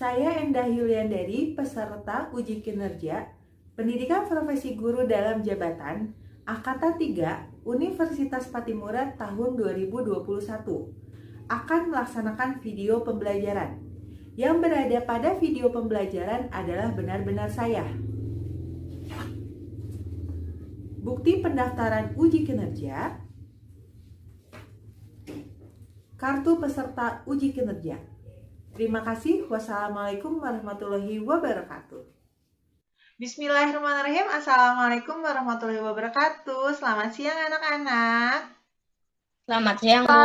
Saya Endah Yuliandari, peserta uji kinerja Pendidikan Profesi Guru dalam Jabatan Angkatan 3 Universitas Patimura tahun 2021 akan melaksanakan video pembelajaran. Yang berada pada video pembelajaran adalah benar-benar saya. Bukti pendaftaran uji kinerja, kartu peserta uji kinerja. Terima kasih. Wassalamualaikum warahmatullahi wabarakatuh. Bismillahirrahmanirrahim. Assalamualaikum warahmatullahi wabarakatuh. Selamat siang anak-anak. Selamat siang, Bu.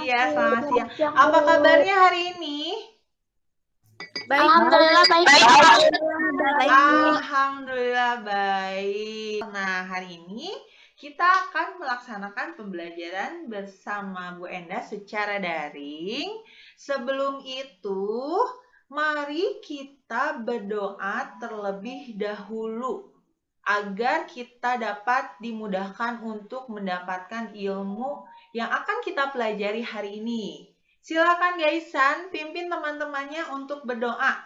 Iya, selamat siang. Apa kabarnya hari ini? Baik. Alhamdulillah baik. Alhamdulillah baik. Nah, hari ini kita akan melaksanakan pembelajaran bersama Bu Endah secara daring. Sebelum itu, mari kita berdoa terlebih dahulu agar kita dapat dimudahkan untuk mendapatkan ilmu yang akan kita pelajari hari ini. Silakan Gaisan, pimpin teman-temannya untuk berdoa.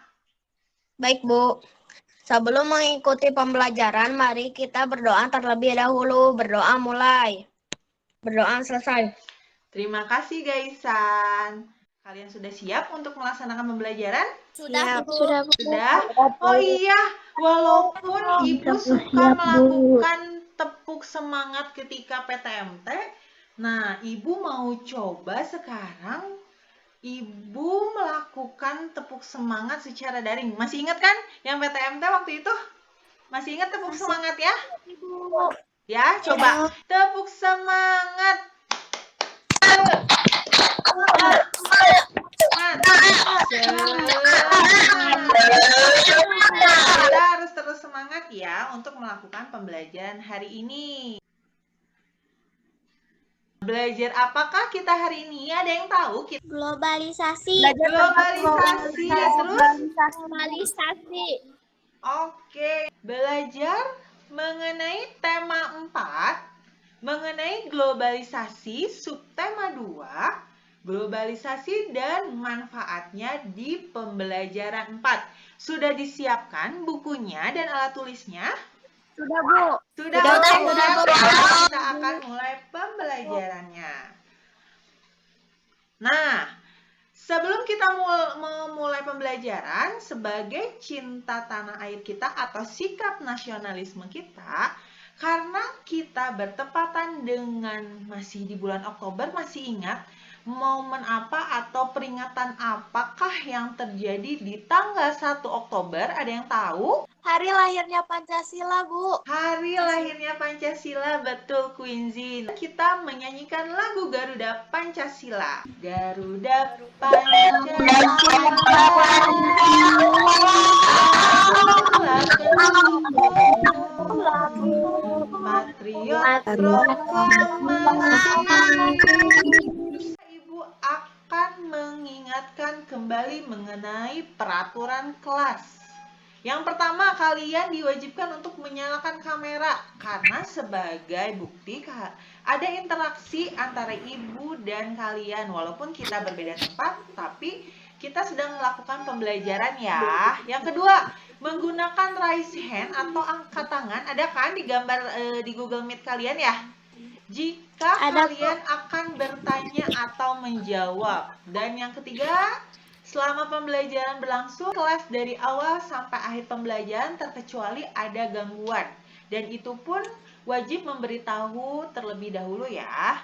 Baik, Bu. Sebelum mengikuti pembelajaran, mari kita berdoa terlebih dahulu. Berdoa mulai. Berdoa selesai. Terima kasih Gaisan. Kalian sudah siap untuk melaksanakan pembelajaran? Sudah, Bu. Sudah? Oh iya, walaupun Ibu suka melakukan tepuk semangat ketika PTMT, nah Ibu mau coba sekarang Ibu melakukan tepuk semangat secara daring. Masih ingat kan yang PTMT waktu itu? Masih ingat tepuk semangat ya? Ya, coba. Tepuk semangat. Kita harus terus semangat ya untuk melakukan pembelajaran hari ini. Belajar apakah kita hari ini? Ada yang tahu? Globalisasi. Globalisasi. Terus? Globalisasi. Oke. Belajar mengenai tema 4, mengenai globalisasi, subtema 2, globalisasi dan manfaatnya di pembelajaran 4. Sudah disiapkan bukunya dan alat tulisnya? Sudah, Bu. Sudah. Kita akan mulai pembelajarannya. Nah, sebelum kita memulai pembelajaran, sebagai cinta tanah air kita atau sikap nasionalisme kita, karena kita bertepatan dengan masih di bulan Oktober, masih ingat momen apa atau peringatan apakah yang terjadi di tanggal 1 Oktober? Ada yang tahu? Hari lahirnya Pancasila, Bu. Hari lahirnya Pancasila, betul Quincy. Kita menyanyikan lagu Garuda Pancasila. Garuda Pancasila, patriot proklamasi. Ibu akan mengingatkan kembali mengenai peraturan kelas. Yang pertama, kalian diwajibkan untuk menyalakan kamera karena sebagai bukti ada interaksi antara ibu dan kalian. Walaupun kita berbeda tempat, tapi kita sedang melakukan pembelajaran ya. Yang kedua, menggunakan raise hand atau angkat tangan. Ada kan di gambar di Google Meet kalian ya? Jika kalian akan bertanya atau menjawab. Dan yang ketiga, selama pembelajaran berlangsung, kelas dari awal sampai akhir pembelajaran terkecuali ada gangguan. Dan itu pun wajib memberitahu terlebih dahulu ya.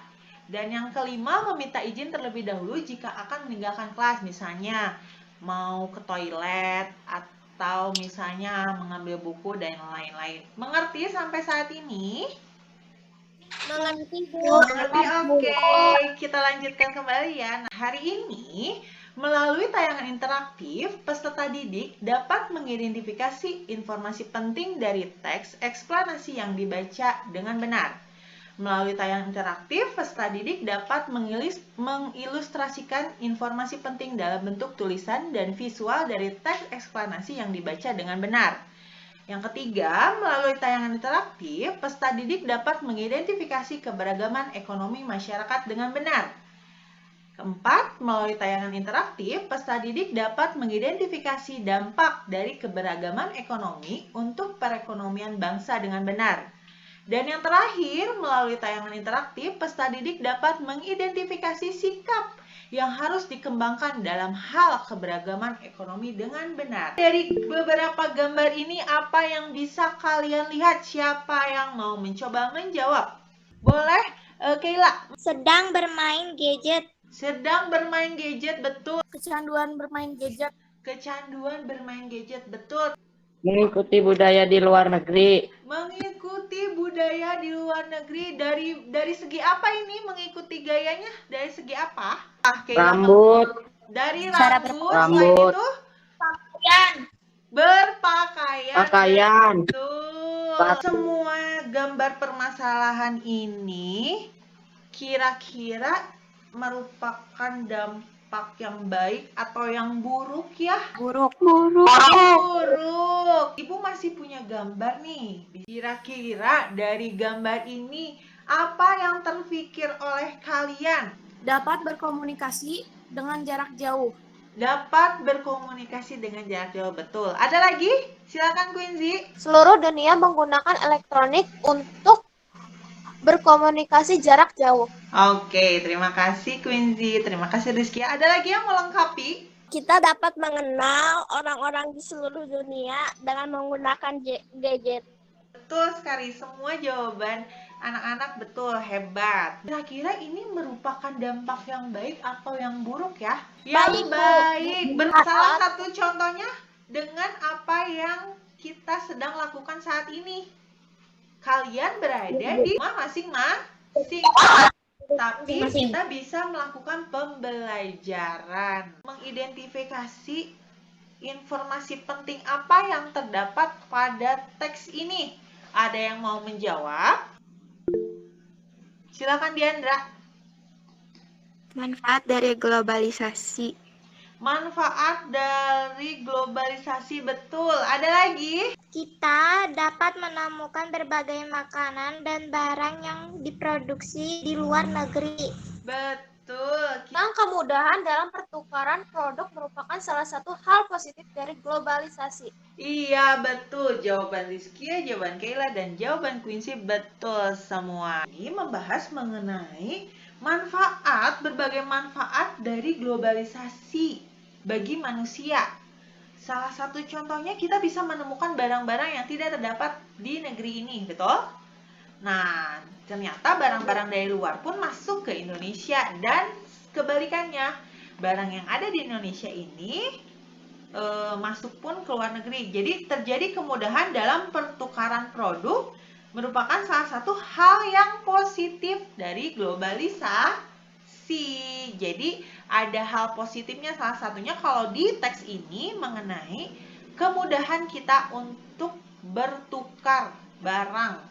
Dan yang kelima, meminta izin terlebih dahulu jika akan meninggalkan kelas. Misalnya mau ke toilet atau misalnya mengambil buku dan lain-lain. Mengerti sampai saat ini? Mengerti, Bu. Oke, kita lanjutkan kembali ya. Nah, hari ini melalui tayangan interaktif, peserta didik dapat mengidentifikasi informasi penting dari teks eksplanasi yang dibaca dengan benar. Melalui tayangan interaktif, peserta didik dapat mengilustrasikan informasi penting dalam bentuk tulisan dan visual dari teks eksplanasi yang dibaca dengan benar. Yang ketiga, melalui tayangan interaktif, peserta didik dapat mengidentifikasi keberagaman ekonomi masyarakat dengan benar. Keempat, melalui tayangan interaktif, peserta didik dapat mengidentifikasi dampak dari keberagaman ekonomi untuk perekonomian bangsa dengan benar. Dan yang terakhir, melalui tayangan interaktif, peserta didik dapat mengidentifikasi sikap yang harus dikembangkan dalam hal keberagaman ekonomi dengan benar. Dari beberapa gambar ini, apa yang bisa kalian lihat? Siapa yang mau mencoba menjawab? Boleh, Kayla? Sedang bermain gadget. Sedang bermain gadget, betul. Kecanduan bermain gadget. Kecanduan bermain gadget, betul. Mengikuti budaya di luar negeri. Mengikuti budaya di luar negeri. Dari segi apa ini mengikuti gayanya? Dari segi apa? Rambut. Dari Cara rambut. rambut. Selain itu Pakaian. berpakaian. Pakaian. Betul. Semua gambar permasalahan ini kira-kira merupakan dampak yang baik atau yang buruk ya? Buruk. Buruk. Ibu masih punya gambar nih. Kira-kira dari gambar ini apa yang terpikir oleh kalian? Dapat berkomunikasi dengan jarak jauh. Dapat berkomunikasi dengan jarak jauh, betul. Ada lagi? Silakan Quincy. Seluruh dunia menggunakan elektronik untuk berkomunikasi jarak jauh. Oke, terima kasih Quincy. Terima kasih Rizky. Ada lagi yang melengkapi? Kita dapat mengenal orang-orang di seluruh dunia dengan menggunakan gadget. Betul sekali, semua jawaban anak-anak betul, hebat. Kira-kira ini merupakan dampak yang baik atau yang buruk ya? Yang baik. Salah satu contohnya dengan apa yang kita sedang lakukan saat ini. Kalian berada di rumah masing-masing. Tapi kita bisa melakukan pembelajaran, mengidentifikasi informasi penting apa yang terdapat pada teks ini. Ada yang mau menjawab? Silakan Diandra. Manfaat dari globalisasi. Manfaat dari globalisasi, betul. Ada lagi? Kita dapat menemukan berbagai makanan dan barang yang diproduksi di luar negeri. Betul. Yang kemudahan dalam pertukaran produk merupakan salah satu hal positif dari globalisasi. Iya, betul. Jawaban Rizky, jawaban Kayla, dan jawaban Quincy betul semua. Ini membahas mengenai berbagai manfaat dari globalisasi bagi manusia. Salah satu contohnya kita bisa menemukan barang-barang yang tidak terdapat di negeri ini, betul? Nah, ternyata barang-barang dari luar pun masuk ke Indonesia dan kebalikannya. Barang yang ada di Indonesia ini masuk pun ke luar negeri. Jadi terjadi kemudahan dalam pertukaran produk merupakan salah satu hal yang positif dari globalisasi. Jadi ada hal positifnya, salah satunya kalau di teks ini mengenai kemudahan kita untuk bertukar barang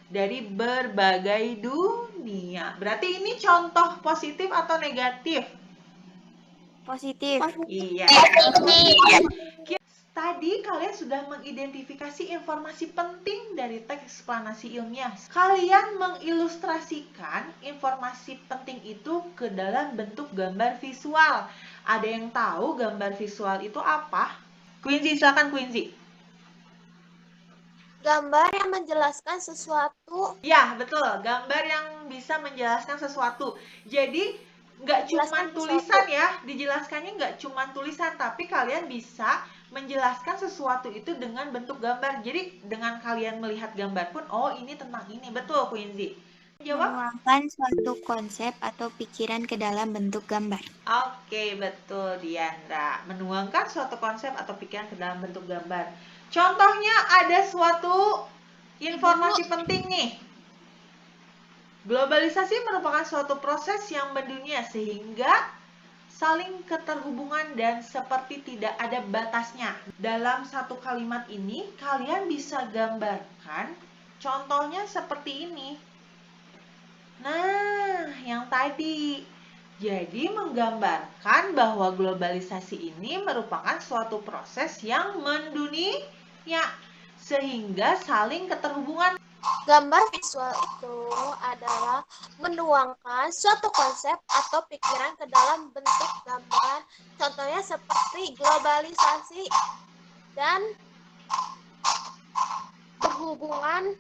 dari berbagai dunia. Berarti ini contoh positif atau negatif? Positif. Iya. Tadi kalian sudah mengidentifikasi informasi penting dari teks eksplanasi ilmiah. Kalian mengilustrasikan informasi penting itu ke dalam bentuk gambar visual. Ada yang tahu gambar visual itu apa? Quincy, silakan Quincy. Gambar yang menjelaskan sesuatu. Ya, betul. Gambar yang bisa menjelaskan sesuatu. Jadi, nggak cuma tulisan ya. Dijelaskannya nggak cuma tulisan, tapi kalian bisa menjelaskan sesuatu itu dengan bentuk gambar. Jadi dengan kalian melihat gambar pun, oh ini tentang ini. Betul, Quincy. Jawab. Menuangkan suatu konsep atau pikiran ke dalam bentuk gambar. Oke, betul Diandra. Menuangkan suatu konsep atau pikiran ke dalam bentuk gambar. Contohnya ada suatu informasi penting nih. Globalisasi merupakan suatu proses yang mendunia sehingga saling keterhubungan dan seperti tidak ada batasnya. Dalam satu kalimat ini, kalian bisa gambarkan contohnya seperti ini. Nah, yang tadi. Jadi menggambarkan bahwa globalisasi ini merupakan suatu proses yang mendunia sehingga saling keterhubungan. Gambar visual itu adalah menuangkan suatu konsep atau pikiran ke dalam bentuk gambar. Contohnya seperti globalisasi dan berhubungan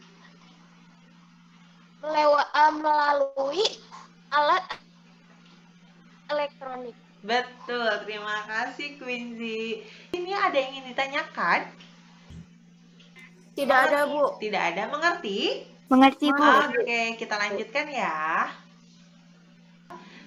melalui alat elektronik. Betul, terima kasih Quincy. Ini ada yang ingin ditanyakan? Tidak ada, Bu. Tidak ada, mengerti? Mengerti, Bu. Oke, kita lanjutkan ya.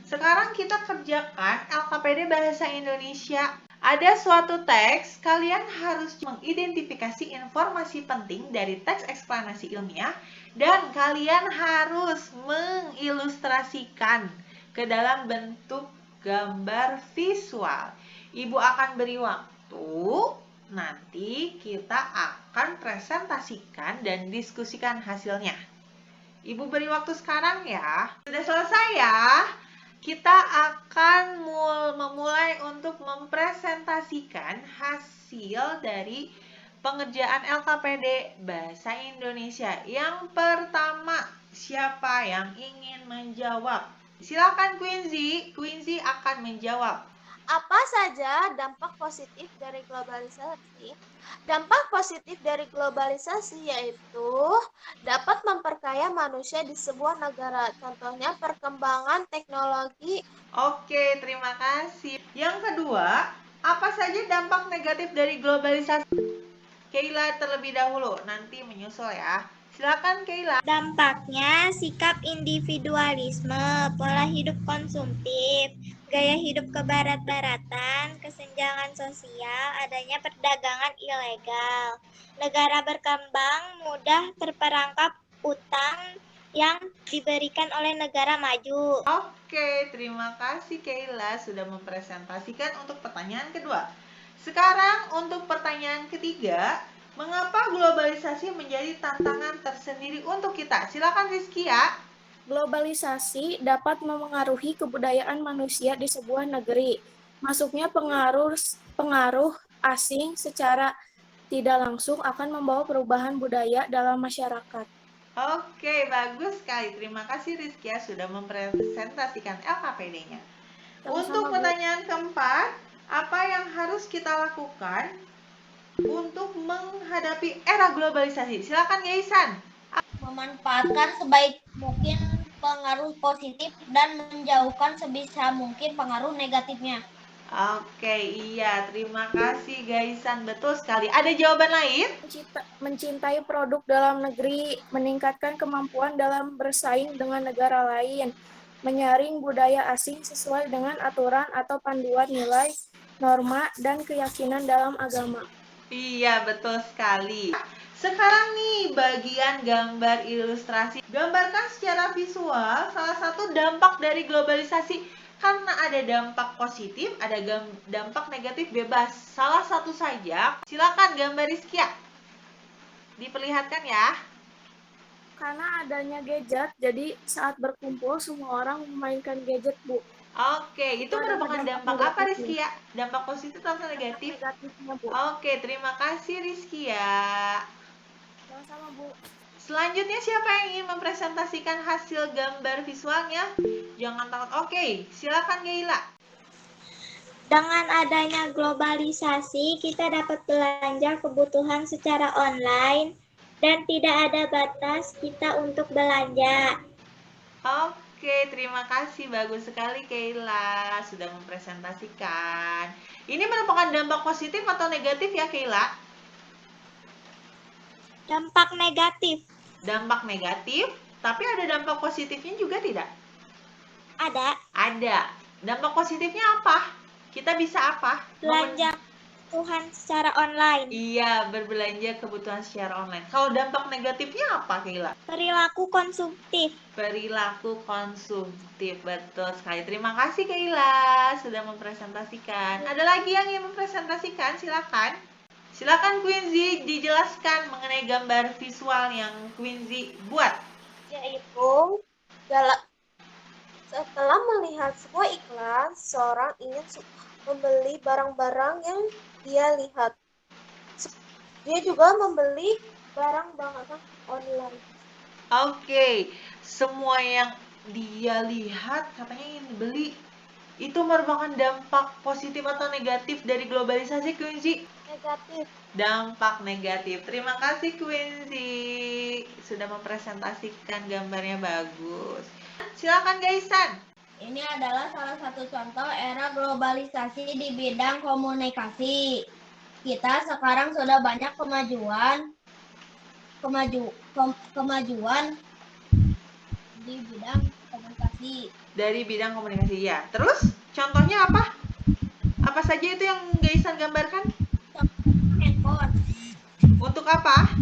Sekarang kita kerjakan LKPD Bahasa Indonesia. Ada suatu teks, kalian harus mengidentifikasi informasi penting dari teks eksplanasi ilmiah dan kalian harus mengilustrasikan ke dalam bentuk gambar visual. Ibu akan beri waktu, nanti kita akan presentasikan dan diskusikan hasilnya. Ibu beri waktu sekarang ya. Sudah selesai ya? Kita akan memulai untuk mempresentasikan hasil dari pengerjaan LKPD Bahasa Indonesia. Yang pertama, siapa yang ingin menjawab? Silakan Quincy. Quincy akan menjawab. Apa saja dampak positif dari globalisasi? Dampak positif dari globalisasi yaitu dapat memperkaya manusia di sebuah negara. Contohnya perkembangan teknologi. Oke, terima kasih. Yang kedua, apa saja dampak negatif dari globalisasi? Keila terlebih dahulu, nanti menyusul ya. Silakan Keila. Dampaknya sikap individualisme, pola hidup konsumtif, gaya hidup kebarat-baratan, kesenjangan sosial, adanya perdagangan ilegal. Negara berkembang mudah terperangkap utang yang diberikan oleh negara maju. Oke, terima kasih Keila sudah mempresentasikan untuk pertanyaan kedua. Sekarang untuk pertanyaan ketiga, mengapa globalisasi menjadi tantangan tersendiri untuk kita? Silakan Rizkia. Globalisasi dapat memengaruhi kebudayaan manusia di sebuah negeri. Masuknya pengaruh asing secara tidak langsung akan membawa perubahan budaya dalam masyarakat. Oke, bagus sekali. Terima kasih Rizkia sudah mempresentasikan LKPD-nya. Untuk pertanyaan keempat, apa yang harus kita lakukan untuk menghadapi era globalisasi? Silakan Yaisan. Memanfaatkan sebaik mungkin pengaruh positif dan menjauhkan sebisa mungkin pengaruh negatifnya. Oke, iya. Terima kasih Gaisan. Betul sekali. Ada jawaban lain? Mencintai produk dalam negeri, meningkatkan kemampuan dalam bersaing dengan negara lain, menyaring budaya asing sesuai dengan aturan atau panduan nilai, norma, dan keyakinan dalam agama. Iya, betul sekali. Sekarang nih bagian gambar ilustrasi. Gambarkan secara visual salah satu dampak dari globalisasi. Karena ada dampak positif, ada dampak negatif bebas. Salah satu saja. Silakan gambar Rizkia. Diperlihatkan ya. Karena adanya gadget, jadi saat berkumpul semua orang memainkan gadget, Bu. Oke, itu merupakan dampak apa Rizkia? Dampak positif atau negatif? Negatifnya, Bu. Oke, terima kasih Rizkia. Sama-sama, Bu. Selanjutnya siapa yang ingin mempresentasikan hasil gambar visualnya? Jangan takut. Oke, silakan Gaila. Dengan adanya globalisasi, kita dapat belanja kebutuhan secara online dan tidak ada batas kita untuk belanja. Oke, terima kasih. Bagus sekali Keila sudah mempresentasikan. Ini merupakan dampak positif atau negatif ya Keila? Dampak negatif. Dampak negatif, tapi ada dampak positifnya juga tidak? Ada. Ada. Dampak positifnya apa? Kita bisa apa? Belanja kebutuhan secara online. Iya, berbelanja kebutuhan secara online. Kalau dampak negatifnya apa, Keila? Perilaku konsumtif. Perilaku konsumtif, betul sekali. Terima kasih, Keila, sudah mempresentasikan. Ada lagi yang ingin mempresentasikan? Silakan. Silakan Quincy dijelaskan mengenai gambar visual yang Quincy buat. Yaitu, setelah melihat sebuah iklan, seorang ingin membeli barang-barang yang dia lihat. Dia juga membeli barang-barang online. Oke, semua yang dia lihat katanya ingin dibeli. Itu merupakan dampak positif atau negatif dari globalisasi, Quincy? Negatif. Dampak negatif. Terima kasih, Quincy. Sudah mempresentasikan gambarnya bagus. Silakan, Gaisan. Ini adalah salah satu contoh era globalisasi di bidang komunikasi. Kita sekarang sudah banyak kemajuan di bidang komunikasi. Dari bidang komunikasi, ya. Terus, contohnya apa? Apa saja itu yang Gaisan gambarkan? Handphone. Untuk apa?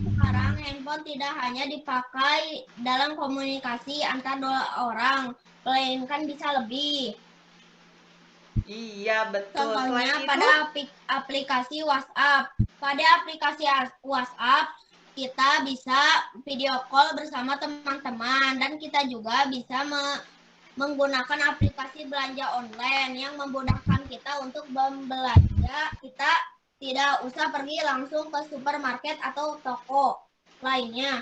Sekarang handphone tidak hanya dipakai dalam komunikasi antar dua orang, melainkan bisa lebih. Iya, betul. Contohnya Selain pada itu, aplikasi WhatsApp. Pada aplikasi WhatsApp, kita bisa video call bersama teman-teman dan kita juga bisa menggunakan aplikasi belanja online yang memudahkan kita untuk membelanja. Kita tidak usah pergi langsung ke supermarket atau toko lainnya.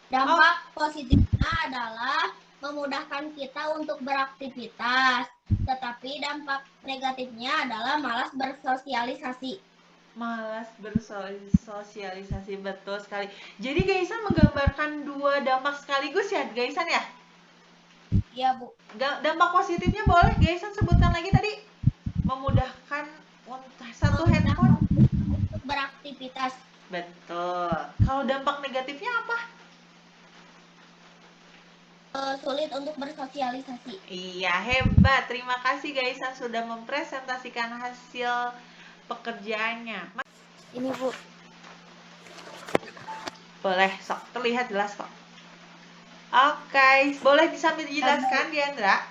Dampak positifnya adalah memudahkan kita untuk beraktivitas, tetapi dampak negatifnya adalah malas bersosialisasi. malas bersosialisasi, betul sekali. Jadi Gaisan menggambarkan dua dampak sekaligus ya, Gaisan ya? Iya, Bu. Dampak positifnya boleh Gaisan sebutkan lagi tadi? Memudahkan satu handphone. Untuk beraktivitas. Betul. Kalau dampak negatifnya apa? Sulit untuk bersosialisasi. Iya, hebat. Terima kasih Gaisan sudah mempresentasikan hasil pekerjaannya. Ini Bu, Boleh, sok terlihat jelas kok. Oke, boleh sambil dijelaskan Diandra?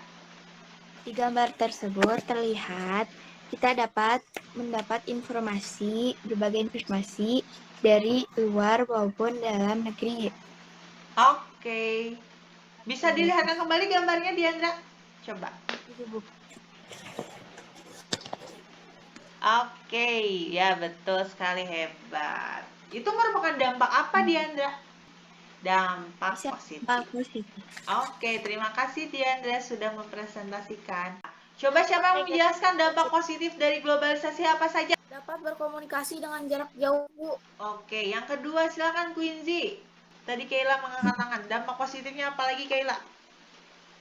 di gambar tersebut terlihat kita dapat mendapat berbagai informasi dari luar maupun dalam negeri. Oke. Bisa dilihatkan kembali gambarnya Diandra? Coba. Ini Bu. Oke, ya betul sekali, hebat. Itu merupakan dampak apa Diandra? Dampak positif. Oke, terima kasih Diandra sudah mempresentasikan. Coba siapa yang menjelaskan dampak positif dari globalisasi apa saja? Dapat berkomunikasi dengan jarak jauh, Bu. Oke, yang kedua silakan Quincy. Tadi Kayla mengangkat tangan. Dampak positifnya apa lagi Kayla?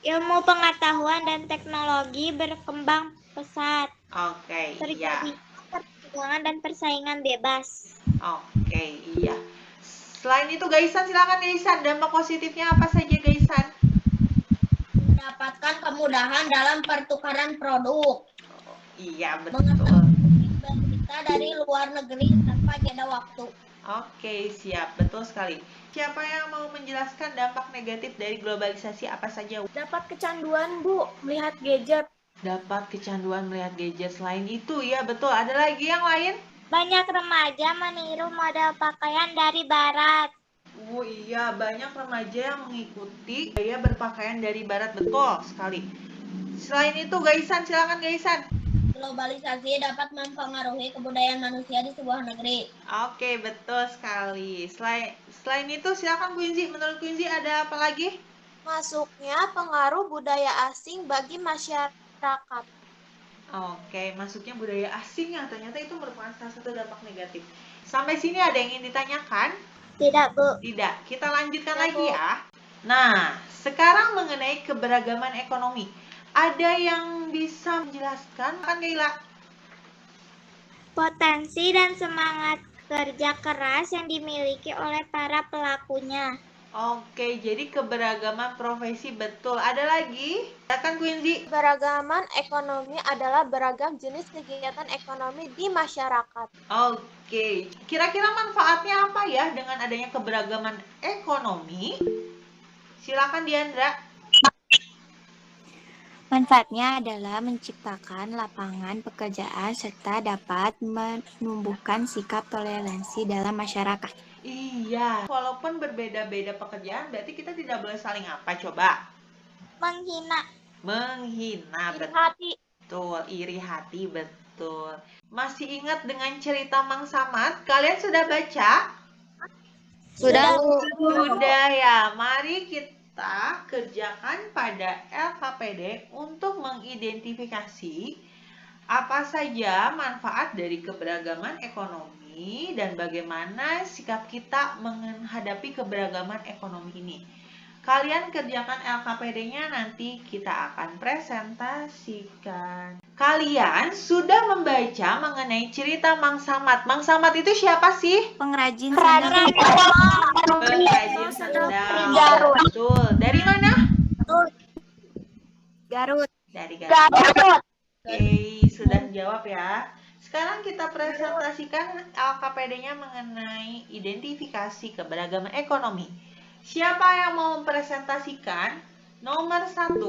Ilmu pengetahuan dan teknologi berkembang pesat. Oke, iya. Terjadi perdagangan dan persaingan bebas. Oke, iya. Selain itu Gaisan, silakan Gaisan. Dampak positifnya apa saja Gaisan? Mendapatkan kemudahan dalam pertukaran produk. Iya, betul. Mengetahui kita dari luar negeri tanpa jeda waktu. Oke, siap. Betul sekali. Siapa yang mau menjelaskan dampak negatif dari globalisasi apa saja? Dapat kecanduan, Bu, melihat gadget. Dapat kecanduan melihat gadget. Selain itu, ya betul. Ada lagi yang lain? Banyak remaja meniru model pakaian dari barat. Oh iya, banyak remaja yang mengikuti gaya berpakaian dari barat. Betul sekali. Selain itu, Gaisan, silakan Gaisan. Globalisasi dapat mempengaruhi kebudayaan manusia di sebuah negeri. Oke, betul sekali. Selain itu, silakan Quincy. Menurut Quincy ada apa lagi? Masuknya pengaruh budaya asing bagi masyarakat. Oke, masuknya budaya asing yang ternyata itu merupakan salah satu dampak negatif. Sampai sini ada yang ingin ditanyakan? Tidak, Bu. Tidak. Kita lanjutkan Ya, lagi Bu. ya. Nah, sekarang mengenai keberagaman ekonomi. Ada yang bisa menjelaskan? Kan Gaila? Potensi dan semangat kerja keras yang dimiliki oleh para pelakunya. Oke, jadi keberagaman profesi betul. Ada lagi? Silakan Quincy. Keberagaman ekonomi adalah beragam jenis kegiatan ekonomi di masyarakat. Oke, kira-kira manfaatnya apa ya dengan adanya keberagaman ekonomi? Silakan Diandra. Manfaatnya adalah menciptakan lapangan pekerjaan serta dapat menumbuhkan sikap toleransi dalam masyarakat. Iya, walaupun berbeda-beda pekerjaan, berarti kita tidak boleh saling apa coba? Menghina. Menghina, Iri hati. betul. Iri hati, betul. Masih ingat dengan cerita Mang Samad? Kalian sudah baca? Sudah, Bu. Sudah ya, mari kita kerjakan pada LKPD untuk mengidentifikasi apa saja manfaat dari keberagaman ekonomi dan bagaimana sikap kita menghadapi keberagaman ekonomi ini. Kalian kerjakan LKPD-nya, nanti kita akan presentasikan. Kalian sudah membaca mengenai cerita Mang Samad. Mang Samad itu siapa sih? Pengrajin sandal. Pengrajin sandal. Betul. Dari mana? Garut. Dari Garut. Oke, sudah jawab ya. Sekarang kita presentasikan LKPD-nya mengenai identifikasi keberagaman ekonomi. Siapa yang mau mempresentasikan? Nomor 1,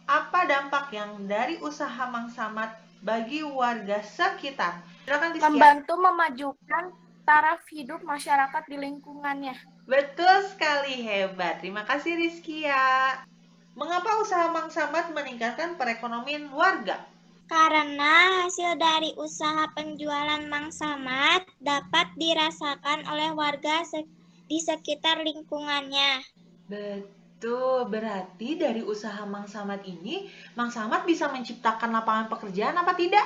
apa dampak yang dari usaha Mang Samad bagi warga sekitar? Silakan Rizky. Membantu memajukan taraf hidup masyarakat di lingkungannya. Betul sekali, hebat. Terima kasih Rizky ya. Mengapa usaha Mang Samad meningkatkan perekonomian warga? Karena hasil dari usaha penjualan Mang Samad dapat dirasakan oleh warga di sekitar lingkungannya. Betul, berarti dari usaha Mang Samad ini, Mang Samad bisa menciptakan lapangan pekerjaan apa tidak?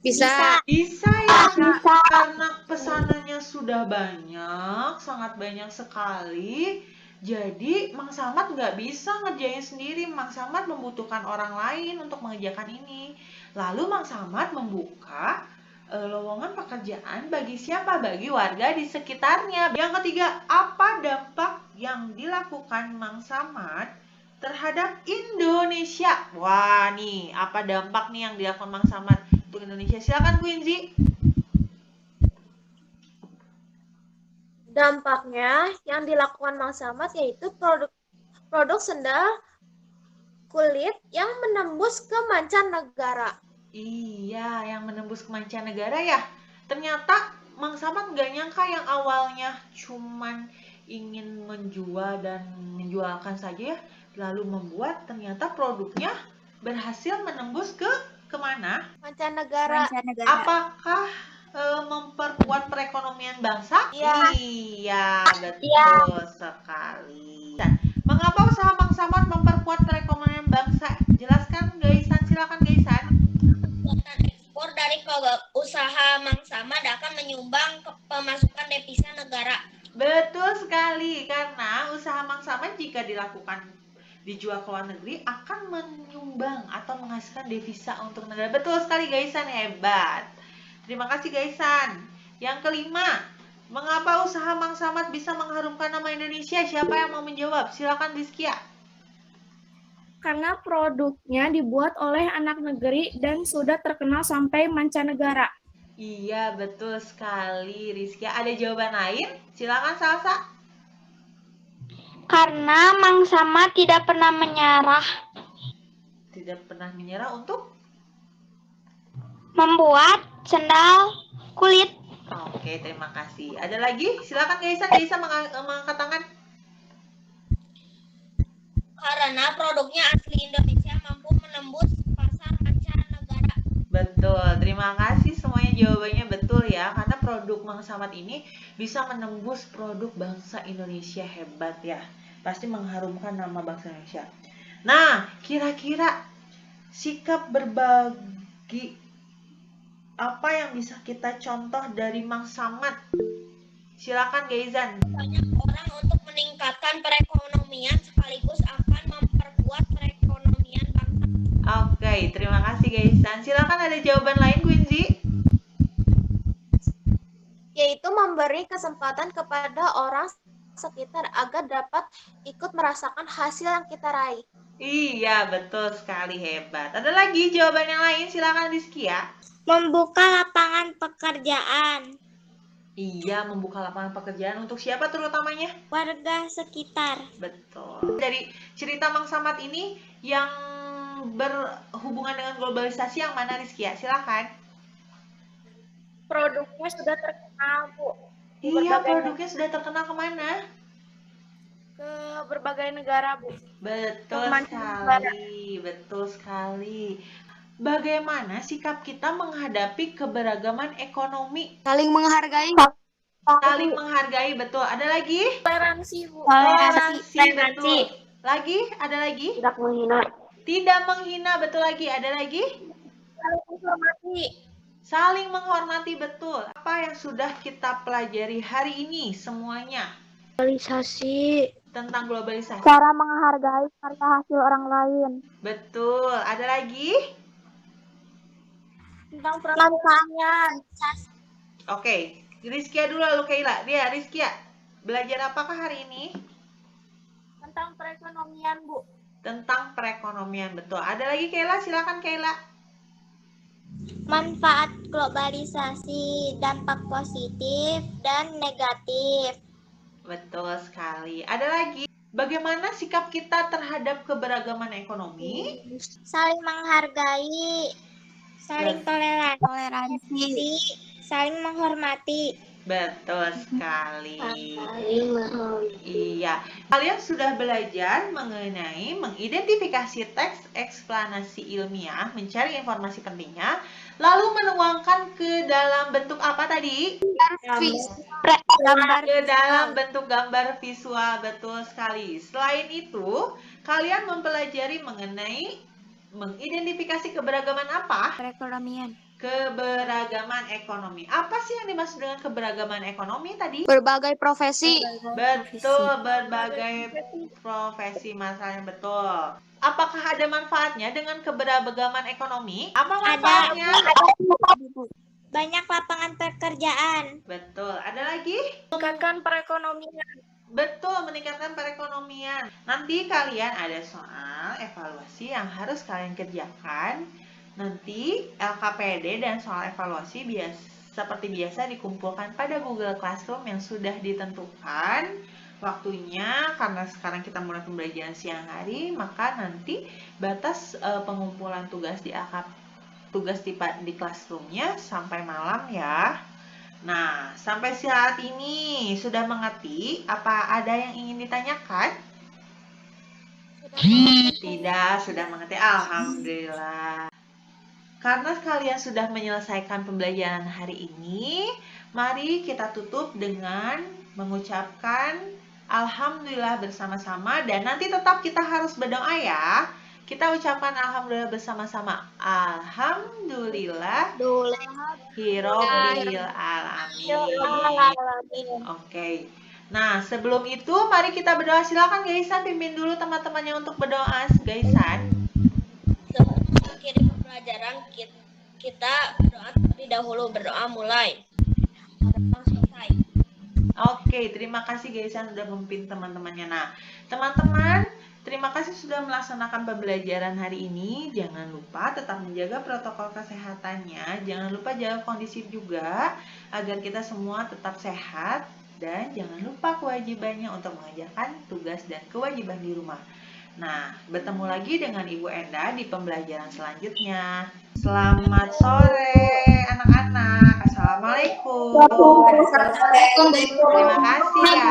Bisa. Bisa ya, karena pesanannya sudah banyak, sangat banyak sekali. Jadi Mang Samad nggak bisa ngerjain sendiri, Mang Samad membutuhkan orang lain untuk mengerjakan ini. Lalu Mang Samad membuka lowongan pekerjaan bagi siapa? Bagi warga di sekitarnya. Yang ketiga, apa dampak yang dilakukan Mang Samad terhadap Indonesia? Wah nih, apa dampak nih yang dilakukan Mang Samad untuk Indonesia? Silakan Quincy. Dampaknya yang dilakukan Mang Samad yaitu produk sendal kulit yang menembus ke mancanegara. Iya, yang menembus ke mancanegara ya. Ternyata Mang Samad nggak nyangka yang awalnya cuman ingin menjual dan menjualkan saja ya, lalu membuat ternyata produknya berhasil menembus ke kemana? Mancanegara. Apakah memperkuat perekonomian bangsa? Iya. Iya, betul sekali. Dan mengapa usaha Mang Samad memperkuat perekonomian bangsa? Jelaskan Gaisan, silakan Gaisan. Ekspor dari usaha Mang Samad akan menyumbang ke pemasukan devisa negara. Betul sekali, karena usaha Mang Samad jika dilakukan dijual ke luar negeri akan menyumbang atau menghasilkan devisa untuk negara. Betul sekali Gaisan, hebat. Terima kasih Gaisan. Yang kelima, mengapa usaha Mang Samad bisa mengharumkan nama Indonesia? Siapa yang mau menjawab? Silakan Rizkia. Karena produknya dibuat oleh anak negeri dan sudah terkenal sampai mancanegara. Iya, betul sekali Rizkia. Ada jawaban lain? Silakan Salsa. Karena Mang Samad tidak pernah menyerah Tidak pernah menyerah untuk? membuat sendal kulit. Oke, terima kasih. Ada lagi? Silakan Gaisan. Gaisan mengangkat tangan. Karena produknya asli Indonesia mampu menembus pasar mancanegara. Betul, terima kasih semuanya jawabannya betul ya. Karena produk Mang Samad ini bisa menembus produk bangsa Indonesia, hebat ya. Pasti mengharumkan nama bangsa Indonesia. Nah, kira-kira sikap berbagi apa yang bisa kita contoh dari Mang Samad? Silakan Gaizan. Banyak orang untuk meningkatkan perekonomian sekaligus akan memperkuat perekonomian bangsa. Oke, terima kasih Gaizan. Silakan ada jawaban lain Quincy? Yaitu memberi kesempatan kepada orang sekitar agar dapat ikut merasakan hasil yang kita raih. Iya, betul sekali, hebat. Ada lagi jawaban yang lain? Silakan Rizkia. Membuka lapangan pekerjaan. Iya, membuka lapangan pekerjaan untuk siapa terutamanya? Warga sekitar. Betul. Dari cerita Mang Samad ini yang berhubungan dengan globalisasi yang mana Rizkia? Silakan. Produknya sudah terkenal, Bu. Iya, produknya sudah terkenal kemana? Ke berbagai negara, Bu. Betul sekali, betul sekali. Bagaimana sikap kita menghadapi keberagaman ekonomi? Saling menghargai. Saling menghargai, betul. Ada lagi? Toleransi, Bu. Toleransi, betul. Lagi? Ada lagi? Tidak menghina. Tidak menghina, betul lagi. Ada lagi? Saling menghormati. Saling menghormati, betul. Apa yang sudah kita pelajari hari ini semuanya? Globalisasi. Tentang globalisasi. Cara menghargai karya hasil orang lain. Betul. Ada lagi? Tentang perekonomian. Oke. Rizkia dulu lalu Kaila. Dia, Rizkia. Belajar apakah hari ini? Tentang perekonomian, Bu. Tentang perekonomian, betul. Ada lagi Kaila? Silakan Kaila. Manfaat globalisasi, dampak positif dan negatif. Betul sekali. Ada lagi? Bagaimana sikap kita terhadap keberagaman ekonomi? Saling menghargai, saling toleransi, saling menghormati. Betul sekali. Iya. Kalian sudah belajar mengenai mengidentifikasi teks eksplanasi ilmiah, mencari informasi pentingnya, lalu menuangkan ke dalam bentuk apa tadi? Ke dalam bentuk gambar visual, betul sekali. Selain itu, kalian mempelajari mengenai mengidentifikasi keberagaman apa? Perekonomian. Keberagaman ekonomi. Apa sih yang dimaksud dengan keberagaman ekonomi tadi? Berbagai profesi. Betul, berbagai profesi, masalahnya betul. Apakah ada manfaatnya dengan keberagaman ekonomi? Apa manfaatnya? Banyak lapangan pekerjaan. Betul. Ada lagi? Meningkatkan perekonomian. Betul, meningkatkan perekonomian. Nanti kalian ada soal evaluasi yang harus kalian kerjakan. Nanti LKPD dan soal evaluasi seperti biasa dikumpulkan pada Google Classroom yang sudah ditentukan waktunya. Karena sekarang kita mulai pembelajaran siang hari, maka nanti batas pengumpulan tugas di di Classroom-nya sampai malam ya. Nah, sampai saat ini sudah mengerti? Apa ada yang ingin ditanyakan? Tidak, sudah mengerti. Alhamdulillah. Karena kalian sudah menyelesaikan pembelajaran hari ini, mari kita tutup dengan mengucapkan Alhamdulillah bersama-sama. Dan nanti tetap kita harus berdoa ya. Kita ucapkan Alhamdulillah bersama-sama. Alhamdulillah Hirobbil alamin. Oke. Nah, sebelum itu mari kita berdoa. Silakan Gaisan pimpin dulu teman-temannya untuk berdoa, Gaisan. Mengakhiri pembelajaran kita berdoa terlebih dahulu. Berdoa mulai. Selesai. Oke, terima kasih Gaisan sudah memimpin teman-temannya. Nah, teman-teman, terima kasih sudah melaksanakan pembelajaran hari ini. Jangan lupa tetap menjaga protokol kesehatannya. Jangan lupa jaga kondisi juga agar kita semua tetap sehat. Dan jangan lupa kewajibannya untuk mengerjakan tugas dan kewajiban di rumah. Nah, bertemu lagi dengan Ibu Enda di pembelajaran selanjutnya. Selamat sore anak-anak. Assalamualaikum. Terima kasih ya.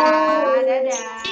Dadah.